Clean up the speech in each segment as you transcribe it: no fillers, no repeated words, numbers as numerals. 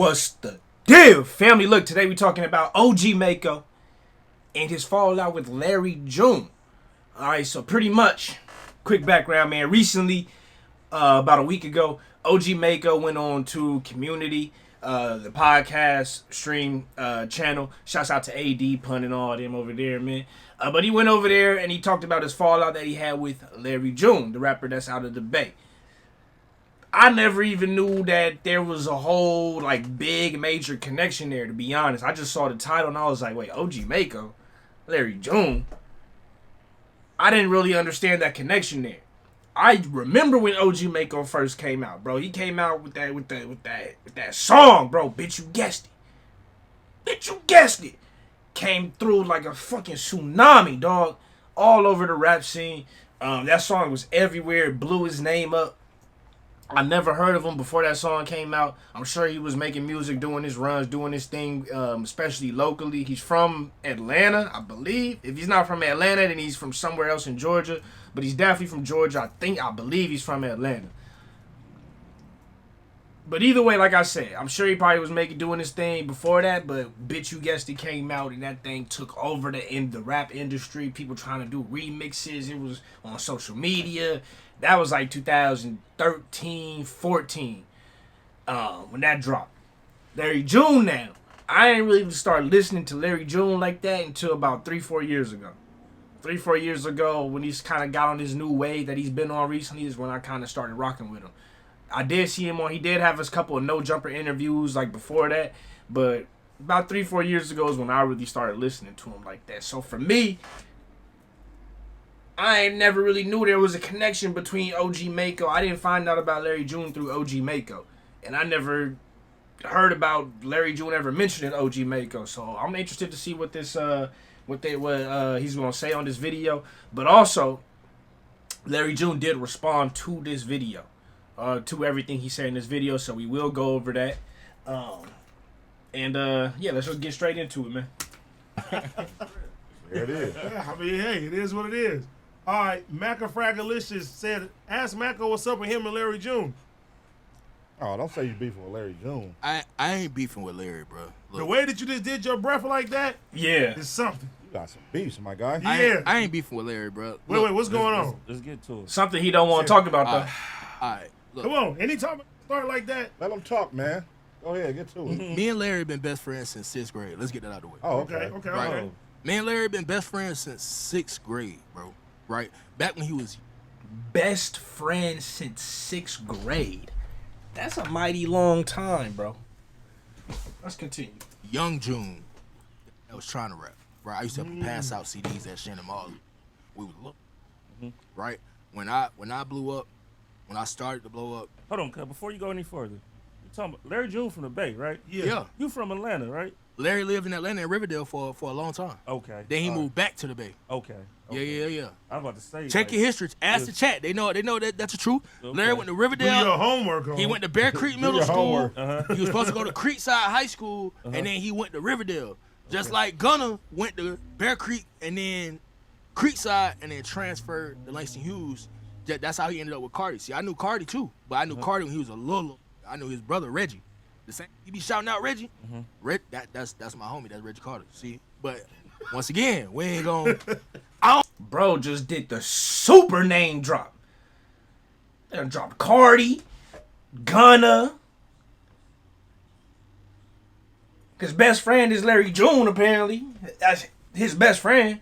What's the deal, family? Look, today we talking about OG Maco and his fallout with Larry June. Alright, so pretty much, quick background, man. Recently, about a week ago, OG Maco went on to Community, the podcast stream channel. Shouts out to AD, Pun and all them over there, man. But he went over there and he talked about his fallout that he had with Larry June, the rapper that's out of the Bay. I never even knew that there was a whole, like, big, major connection there, to be honest. I just saw the title and I was like, wait, OG Maco? Larry June? I didn't really understand that connection there. I remember when OG Maco first came out, bro. He came out with that song, bro. Bitch, you guessed it. Bitch, you guessed it. Came through like a fucking tsunami, dog. All over the rap scene. That song was everywhere. It blew his name up. I never heard of him before that song came out. I'm sure he was making music, doing his runs, doing his thing, especially locally. He's from Atlanta, I believe. If he's not from Atlanta, then he's from somewhere else in Georgia. But he's definitely from Georgia. I believe he's from Atlanta. But either way, like I said, I'm sure he probably was doing his thing before that. But Bitch You Guessed It came out and that thing took over the rap industry. People trying to do remixes. It was on social media. That was like 2013, 14 when that dropped. Larry June now. I didn't really even start listening to Larry June like that until about 3-4 years ago. 3-4 years ago when he's kind of got on this new wave that he's been on recently is when I kind of started rocking with him. I did see him on, he did have a couple of No Jumper interviews like before that, but about 3-4 years ago is when I really started listening to him like that. So for me, I never really knew there was a connection between OG Maco. I didn't find out about Larry June through OG Maco. And I never heard about Larry June ever mentioning OG Maco. So I'm interested to see what this what he's gonna say on this video. But also, Larry June did respond to this video. To everything he said in this video. So we will go over that. Yeah, let's just get straight into it, man. There it is. Yeah, I mean, hey, it is what it is. All right, Macafragalicious said, ask Maco what's up with him and Larry June. Oh, don't say you beefing with Larry June. I ain't beefing with Larry, bro. Look, The way that you just did your breath like that Yeah. is something. You got some beefs, my guy. Yeah. I ain't beefing with Larry, bro. Wait, what's going on? Let's get to it. Something he don't want to talk about, though. All right, look. Come on, anytime I start like that. Let him talk, man. Go ahead, get to it. Me and Larry been best friends since 6th grade. Let's get that out of the way. Oh, Okay. Right. Me and Larry been best friends since 6th grade, bro. Right? Back when he was Best friend since 6th grade. That's a mighty long time, bro. Let's continue. young June that was trying to rap. Right? I used to pass out CDs at Shannon Mall. We would look. Right? When I blew up, when I started to blow up. Hold on, cuz, before you go any further, you talking about Larry June from the Bay, right? Yeah. You from Atlanta, right? Larry lived in Atlanta and Riverdale for a long time. Okay. Then he moved back to the Bay. Okay. Yeah. I was about to say. Check your history. Ask the chat. They know that that's the truth. Okay. Larry went to Do Riverdale. your homework on. He went to Bear Creek Middle your School. homework. He was supposed to go to Creekside High School, and then he went to Riverdale. Just like Gunna went to Bear Creek and then Creekside, and then transferred to Langston Hughes. That's how he ended up with Cardi. See, I knew Cardi too, but I knew Cardi when he was a little. I knew his brother Reggie. The same. He be shouting out Reggie. That's my homie. That's Reggie Carter. See, but once again, we ain't gonna. Bro just did the super name drop. They done dropped Cardi, Gunna. His best friend is Larry June, apparently. That's his best friend.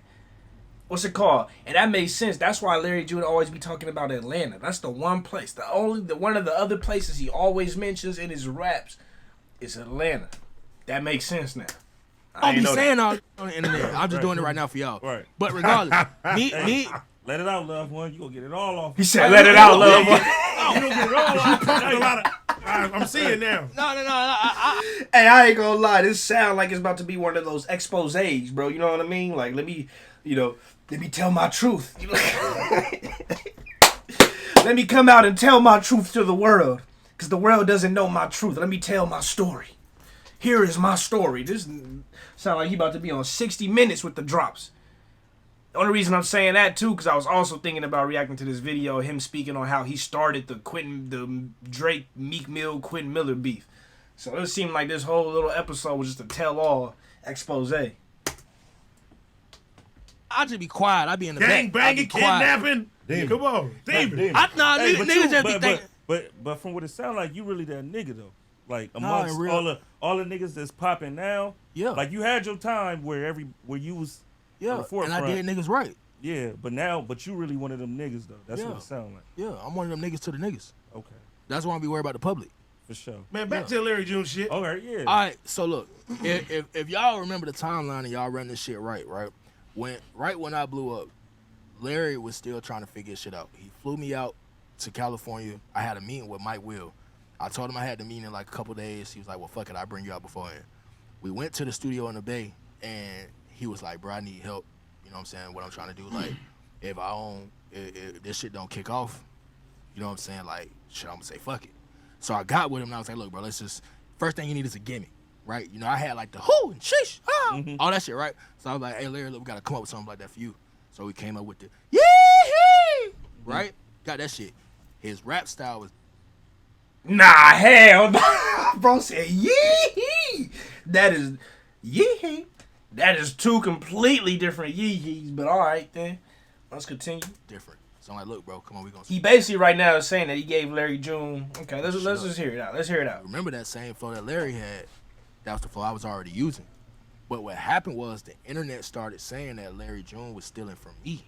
What's it called? And that makes sense. That's why Larry June always be talking about Atlanta. That's the one place. One of the other places he always mentions in his raps is Atlanta. That makes sense now. I don't be saying all on the internet. I'm just doing it right now for y'all. Right. But regardless, me. Let it out, loved one. You gonna get it all off. He said, "Let it out, love." You don't get it all out. A lot of, I'm seeing now. No. Hey, I ain't gonna lie. This sound like it's about to be one of those exposés, bro. You know what I mean? Like, let me tell my truth. Let me come out and tell my truth to the world, because the world doesn't know my truth. Let me tell my story. Here is my story. This sound like he about to be on 60 Minutes with the drops. The only reason I'm saying that too, because I was also thinking about reacting to this video, him speaking on how he started the Drake Meek Mill Quentin Miller beef. So it seemed like this whole little episode was just a tell-all expose. I'll just be quiet. I'll be in the Gang back. I'll be banging, quiet. kidnapping. Demon. Come on, demon. Demon. Hey, Niggas just be thinking. but from what it sounds like, you really that nigga though. Like amongst in real- all the niggas that's popping now. Yeah. Like you had your time where you was on the And forefront. I did niggas right. Yeah, but you really one of them niggas though. That's what it sounds like. Yeah, I'm one of them niggas to the niggas. Okay, That's why I be worried about the public. for sure. Man, back to the Larry June shit. Okay, yeah. All right, so look, if y'all remember the timeline and y'all run this shit right, when I blew up, Larry was still trying to figure shit out. He flew me out to California. I had a meeting with Mike Will. I told him I had the meeting in like a couple days. He was like, well, fuck it, I'll bring you out beforehand. We went to the studio in the Bay, and he was like, bro, I need help. You know what I'm saying? What I'm trying to do, like, if this shit don't kick off, you know what I'm saying? Like, shit, I'm gonna say fuck it. So I got with him, and I was like, look, bro, first thing you need is a gimmick, right? You know, I had like the whoo and sheesh, all that shit, right? So I was like, hey, Larry, look, we gotta come up with something like that for you. So we came up with the yee-hee, right? Got that shit. His rap style was Nah, hell no. Bro said yee. That is yee. That is two completely different yee-hees, but all right then. Let's continue. different. So I'm like, look, bro, come on, we gonna. He basically right now is saying that he gave Larry June. Okay, let's just hear it out. Let's hear it out. Remember that same flow that Larry had? That was the flow I was already using. But what happened was the internet started saying that Larry June was stealing from me,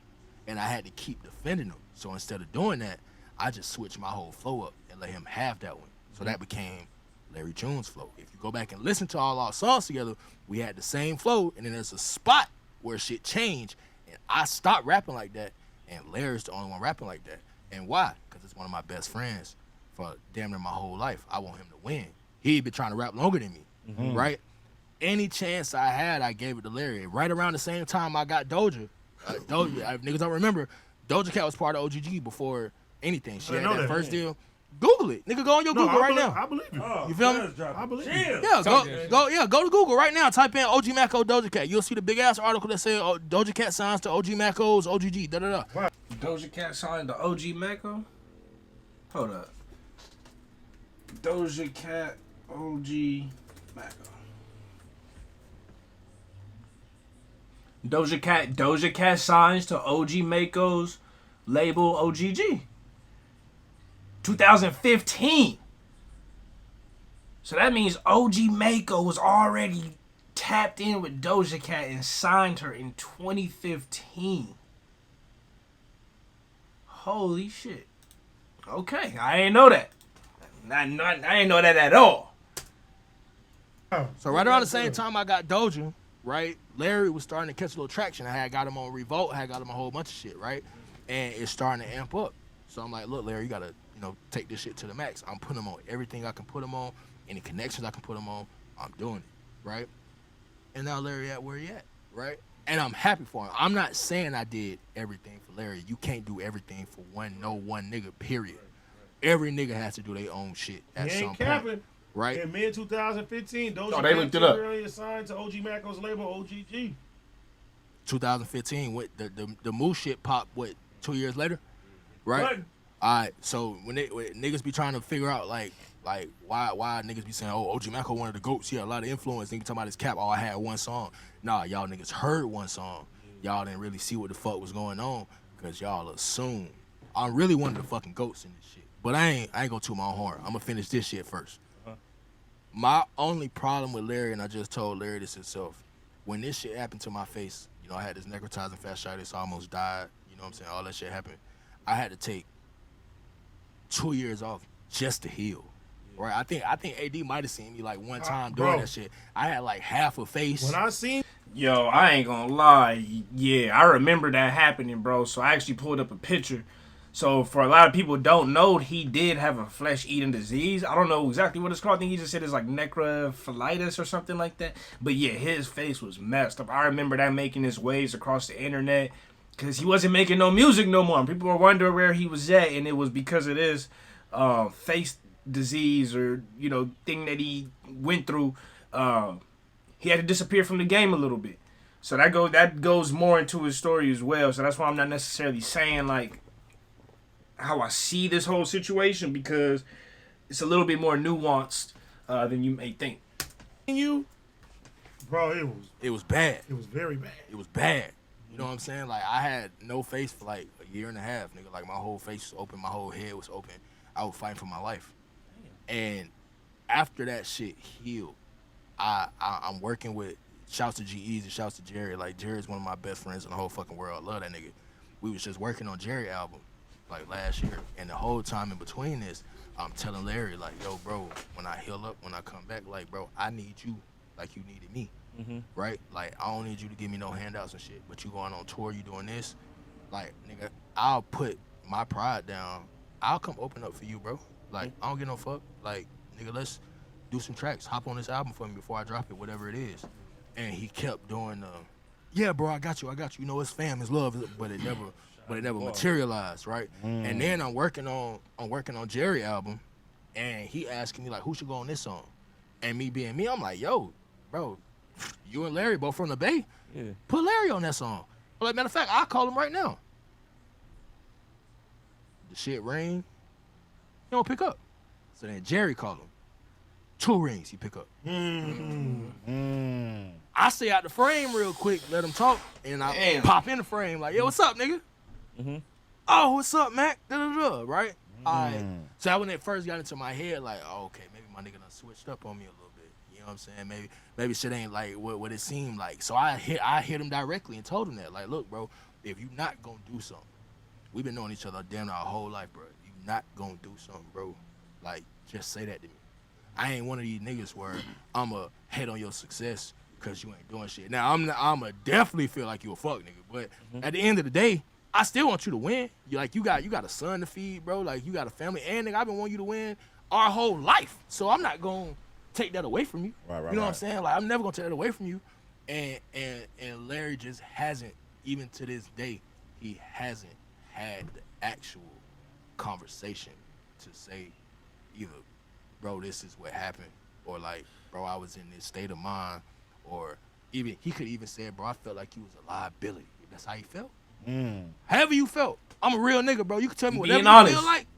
and I had to keep defending him. So instead of doing that, I just switched my whole flow up and let him have that one. So that became Larry June's flow. If you go back and listen to all our songs together, we had the same flow, and then there's a spot where shit changed, and I stopped rapping like that, and Larry's the only one rapping like that. And why? Because it's one of my best friends for damn near my whole life. I want him to win. He'd been trying to rap longer than me, right? Any chance I had, I gave it to Larry. Right around the same time I got Doja. Doja, if niggas don't remember, Doja Cat was part of OGG before anything. She had that first deal. Google it. Nigga, go on your Google right now. I believe you. You feel me? I believe you. Yeah, go to Google right now. Type in OG Maco Doja Cat. You'll see the big ass article that says Doja Cat signs to OG Maco's OGG. Da da da. Doja Cat signed to OG Maco? Hold up. Doja Cat, OG Maco. Doja Cat signs to OG Maco's label OGG. 2015. So that means OG Mako was already tapped in with Doja Cat and signed her in 2015. Holy shit. Okay, I ain't know that. I ain't know that at all. So right around the same time I got Doja, right? Larry was starting to catch a little traction. I had got him on Revolt, I had got him a whole bunch of shit, right? And it's starting to amp up. So I'm like, look, Larry, you gotta, take this shit to the max. I'm putting him on everything I can put him on, any connections I can put him on, I'm doing it, right? And now Larry at where he at, right? And I'm happy for him. I'm not saying I did everything for Larry. You can't do everything for one nigga, period. Every nigga has to do their own shit at He some ain't capping. point, right? In mid 2015, Doja they looked it up. Cat assigned to OG Maco's label OGG. 2015, what the Moose shit popped, 2 years later, right? What? All right, so when niggas be trying to figure out like why niggas be saying, oh, OG Maco one of the GOATs, he had a lot of influence, niggas talking about his cap, oh, I had one song. Nah, y'all niggas heard one song. Y'all didn't really see what the fuck was going on because y'all assume I'm really one of the fucking GOATs in this shit. But I ain't gonna toot my own horn. I'm gonna finish this shit first. My only problem with Larry, and I just told Larry this himself, when this shit happened to my face, I had this necrotizing fasciitis, I almost died, you know what I'm saying, all that shit happened. I had to take 2 years off just to heal. Right? I think AD might have seen me like one time doing that shit. I had like half a face. When I seen Yo, I ain't gonna lie. Yeah, I remember that happening, bro. So I actually pulled up a picture. So for a lot of people who don't know, he did have a flesh-eating disease. I don't know exactly what it's called. I think he just said it's like necrophilitis or something like that. But yeah, his face was messed up. I remember that making his waves across the internet because he wasn't making no music no more. People were wondering where he was at, and it was because of this face disease or thing that he went through. He had to disappear from the game a little bit. So that goes more into his story as well. So that's why I'm not necessarily saying like how I see this whole situation, because it's a little bit more nuanced than you may think. You, Bro, it was bad. it was very bad. It was bad. You know what I'm saying? Like, I had no face for like a year and a half, nigga. Like, my whole face was open, my whole head was open. I was fighting for my life. And after that shit healed, I'm working with, shouts to G-Eazy, shouts to Jerry. Like, Jerry's one of my best friends in the whole fucking world. I love that nigga. We was just working on Jerry album, like, last year. And the whole time in between this, I'm telling Larry, like, yo, bro, when I heal up, when I come back, like, bro, I need you like you needed me. Right? Like, I don't need you to give me no handouts and shit, but you going on tour, you doing this. Like, nigga, I'll put my pride down. I'll come open up for you, bro. Like, I don't get no fuck. Like, nigga, let's do some tracks. Hop on this album for me before I drop it, whatever it is. And he kept doing, yeah, bro, I got you. You know, it's fam, it's love, but it never materialized, right? And then I'm working on Jerry album, and he asking me, like, who should go on this song? And me being me, I'm like, yo, bro, you and Larry both from the Bay. Yeah. Put Larry on that song. Well, like, matter of fact, I'll call him right now. The shit ring. He don't pick up. So then Jerry called him. 2 rings, he pick up. I stay out the frame real quick, let him talk, and I pop in the frame like, yo, what's up, nigga? Oh, what's up, Mac? Da-da-da, right? Alright. So when it first got into my head, like, oh, okay, maybe my nigga done switched up on me a little bit. You know what I'm saying? Maybe shit ain't like what it seemed like. So I hit him directly and told him that, like, look, bro, if you not gonna do something, we've been knowing each other damn our whole life, bro. You not gonna do something, bro. Like, just say that to me. I ain't one of these niggas where I'ma hate on your success because you ain't doing shit. Now, I'ma definitely feel like you a fuck nigga, but at the end of the day, I still want you to win. You got a son to feed, bro. Like, you got a family, and nigga, I've been wanting you to win our whole life. So I'm not gonna take that away from you. Right, you know what I'm saying? Like, I'm never gonna take that away from you. And Larry just hasn't, even to this day, he hasn't had the actual conversation to say either, bro, this is what happened, or like, bro, I was in this state of mind, or even he could even say, bro, I felt like you was a liability. If that's how you felt. However you felt. I'm a real nigga, bro. You can tell me whatever you feel like.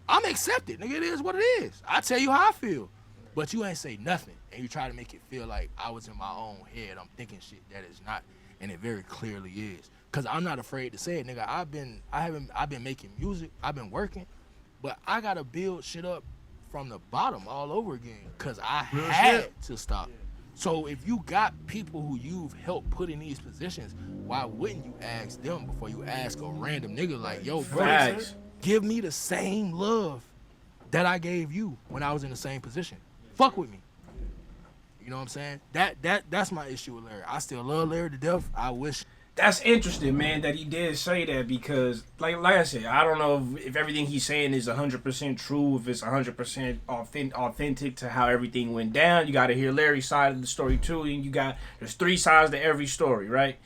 I'm accepted, nigga. It is what it is. I tell you how I feel. But you ain't say nothing, and you try to make it feel like I was in my own head. I'm thinking shit that is not, and it very clearly is. Cause I'm not afraid to say it, nigga. I've been making music. I've been working, but I gotta build shit up from the bottom all over again. Cause I had to stop. So if you got people who you've helped put in these positions, why wouldn't you ask them before you ask a random nigga like, yo, bro, give me the same love that I gave you when I was in the same position. Fuck with me. You know what I'm saying? That's my issue with Larry. I still love Larry to death. I wish. That's interesting, man, that he did say that, because, like I said, I don't know if everything he's saying is 100% true, if it's 100% authentic to how everything went down. You got to hear Larry's side of the story, too, and there's 3 sides to every story, right?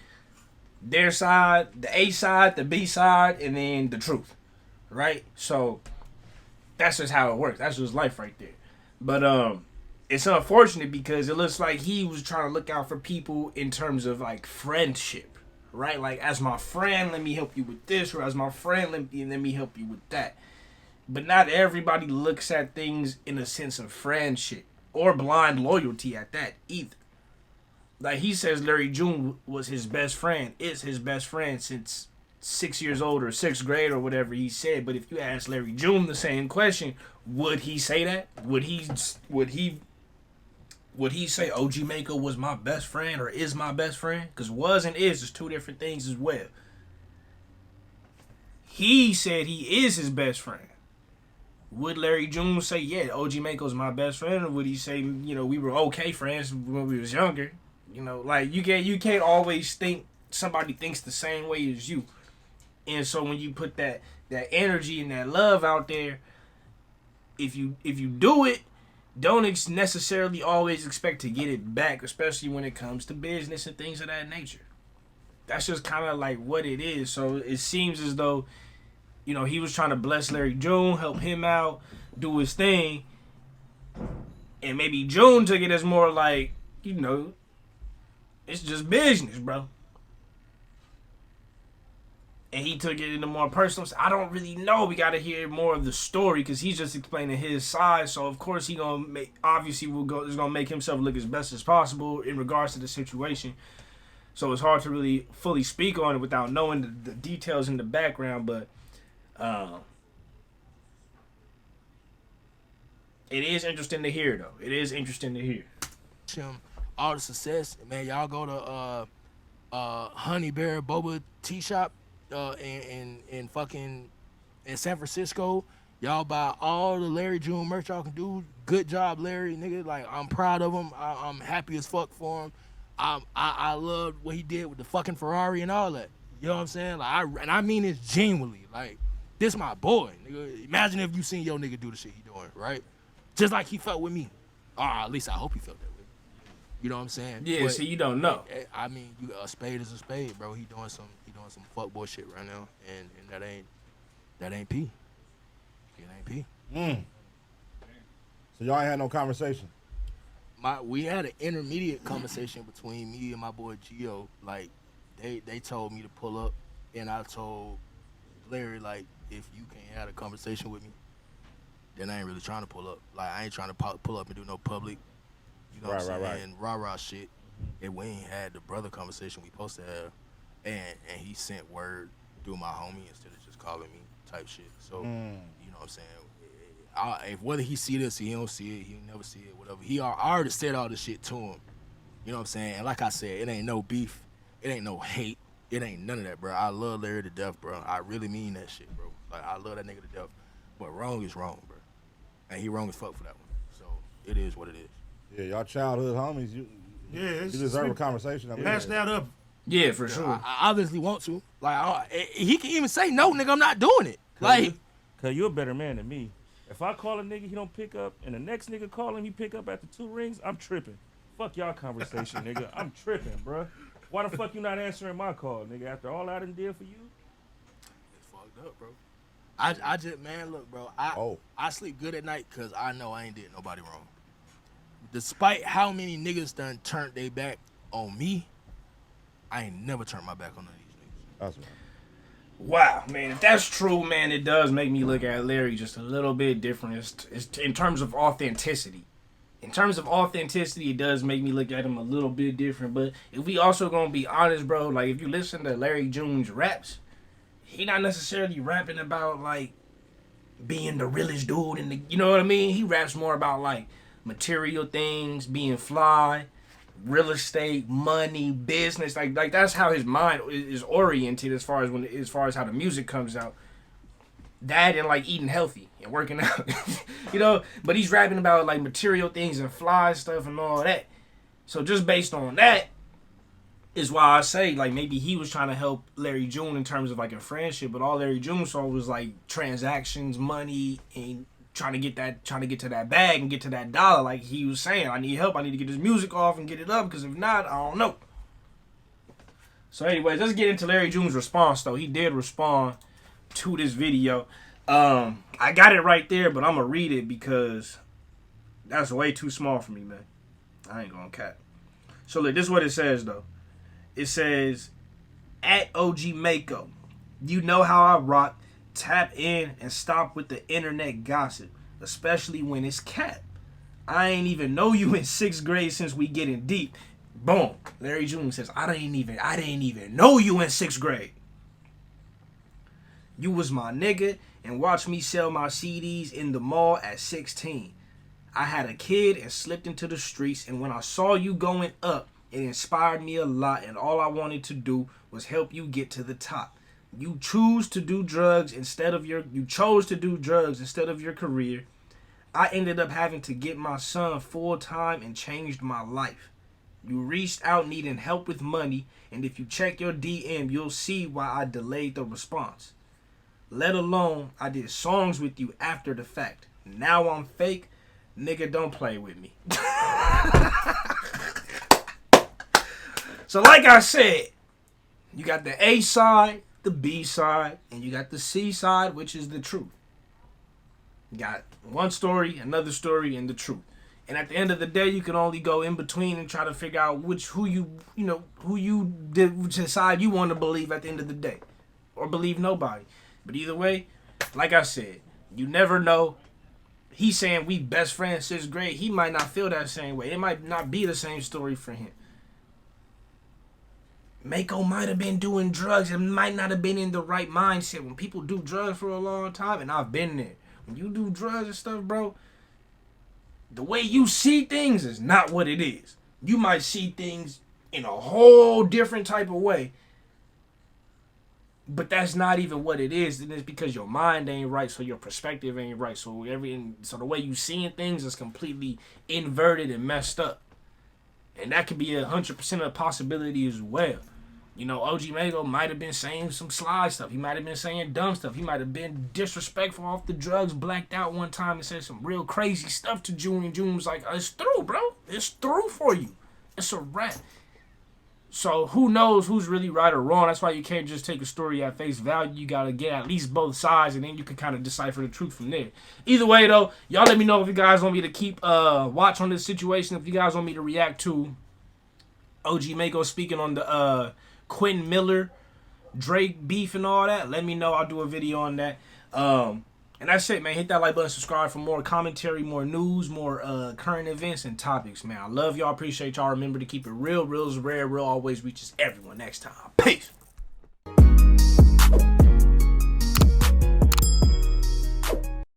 Their side, the A side, the B side, and then the truth, right? So that's just how it works. That's just life right there. But it's unfortunate because it looks like he was trying to look out for people in terms of, like, friendship. Right, like, as my friend, let me help you with this, or as my friend, let me help you with that. But not everybody looks at things in a sense of friendship or blind loyalty at that either. Like, he says Larry June was his best friend, is his best friend since 6 years old or 6th grade or whatever he said. But if you ask Larry June the same question, would he say that? Would he say OG Maco was my best friend or is my best friend? Because was and is 2 different things as well. He said he is his best friend. Would Larry June say, yeah, OG Maco's my best friend? Or would he say, you know, we were okay friends when we was younger? You know, like, you can't always think somebody thinks the same way as you. And so when you put that energy and that love out there, if you do it, don't necessarily always expect to get it back, especially when it comes to business and things of that nature. That's just kind of like what it is. So it seems as though, you know, he was trying to bless Larry June, help him out, do his thing. And maybe June took it as more like, you know, it's just business, bro. and he took it into more personal. I don't really know. We got to hear more of the story because he's just explaining his side. So of course he gonna make, obviously is gonna make himself look as best as possible in regards to the situation. So it's hard to really fully speak on it without knowing the details in the background. But it is interesting to hear, though. It is interesting to hear. Him all the success, man. Y'all go to Honey Bear Boba Tea Shop in fucking in San Francisco. Y'all buy all the Larry June merch y'all can do. Good job, Larry, nigga. Like, I'm proud of him. I'm happy as fuck for him. I love what he did with the fucking Ferrari and all that. You know what I'm saying? Like, I mean this genuinely. Like, this my boy, nigga. Imagine if you seen your nigga do the shit he doing, right? Just like he felt with me. Or at least I hope he felt that way. You know what I'm saying? Yeah, but, so you don't know. I mean, a spade is a spade, bro. He doing some fuckboy shit right now, and that ain't P. It ain't P. So y'all ain't had no conversation. We had an intermediate conversation between me and my boy Gio. Like, they told me to pull up, and I told Larry, like, if you can't have a conversation with me, then I ain't really trying to pull up. Like, I ain't trying to pull up and do no public, you know what I'm saying, rah-rah shit. And we ain't had the brother conversation we supposed to have. And he sent word through my homie instead of just calling me type shit. So, you know what I'm saying? If whether he see this or he don't see it, he'll never see it, whatever. I already said all this shit to him. You know what I'm saying? And like I said, it ain't no beef. It ain't no hate. It ain't none of that, bro. I love Larry to death, bro. I really mean that shit, bro. Like, I love that nigga to death. But wrong is wrong, bro. And he wrong as fuck for that one. So, it is what it is. Yeah, y'all childhood homies, you deserve a conversation. I mean, Patch that up. Yeah, for sure. I obviously want to. Like, he can even say, no, nigga, I'm not doing it. Like, Cause you're a better man than me. If I call a nigga, he don't pick up, and the next nigga call him, he pick up after 2 rings, I'm tripping. Fuck y'all conversation, nigga. I'm tripping, bro. Why the fuck you not answering my call, nigga, after all I done did for you? it's fucked up, bro. I just, man, look, bro. I sleep good at night because I know I ain't did nobody wrong. Despite how many niggas done turned their back on me, I ain't never turned my back on none of these niggas. That's right. Wow, man, if that's true, man, it does make me look at Larry just a little bit different. It's in terms of authenticity. In terms of authenticity, it does make me look at him a little bit different. But if we also gonna be honest, bro, like if you listen to Larry June's raps, he not necessarily rapping about like being the realest dude in the, you know what I mean? He raps more about like material things, being fly, real estate, money, business, like that's how his mind is oriented as far as how the music comes out. That and like eating healthy and working out, you know. But he's rapping about like material things and fly stuff and all that. So just based on that is why I say like maybe he was trying to help Larry June in terms of like a friendship, but all Larry June saw was like transactions, money, and trying to get to that bag and get to that dollar. Like he was saying, I need help. I need to get this music off and get it up because if not, I don't know. So anyways, let's get into Larry June's response though. He did respond to this video. I got it right there, but I'm gonna read it because that's way too small for me, man. I ain't gonna cap. So look, this is what it says though. It says, at OG Maco, you know how I rock. Tap in and stop with the internet gossip, especially when it's cap. I ain't even know you in 6th grade since we getting deep. Boom. Larry June says, I didn't even know you in 6th grade. You was my nigga and watched me sell my CDs in the mall at 16. I had a kid and slipped into the streets, and when I saw you going up, it inspired me a lot, and all I wanted to do was help you get to the top. You chose to do drugs instead of your career. I ended up having to get my son full time and changed my life. You reached out needing help with money, and if you check your DM, you'll see why I delayed the response. Let alone I did songs with you after the fact. Now I'm fake. Nigga, don't play with me. So like I said, you got the A side, the B side, and you got the C side, which is the truth. You got one story, another story, and the truth. And at the end of the day, you can only go in between and try to figure out which side you want to believe at the end of the day. or believe nobody. But either way, like I said, you never know. He's saying we best friends since grade. He might not feel that same way. It might not be the same story for him. Maco might have been doing drugs and might not have been in the right mindset. When people do drugs for a long time, and I've been there. When you do drugs and stuff, bro, the way you see things is not what it is. You might see things in a whole different type of way. But that's not even what it is. And it's because your mind ain't right, so your perspective ain't right. So the way you seeing things is completely inverted and messed up. And that could be 100% of the possibility as well. You know, OG Maco might have been saying some sly stuff. He might have been saying dumb stuff. He might have been disrespectful off the drugs, blacked out one time and said some real crazy stuff to June. And June was like, it's through, bro. It's through for you. It's a wrap. So who knows who's really right or wrong. That's why you can't just take a story at face value. You got to get at least both sides, and then you can kind of decipher the truth from there. Either way, though, y'all let me know if you guys want me to keep watch on this situation. If you guys want me to react to OG Maco speaking on the Quentin Miller, Drake beef and all that, let me know. I'll do a video on that. And that's it, man. Hit that like button, subscribe for more commentary, more news, more current events and topics, man. I love y'all. Appreciate y'all. Remember to keep it real. Real is rare. Real always reaches everyone. Next time. Peace.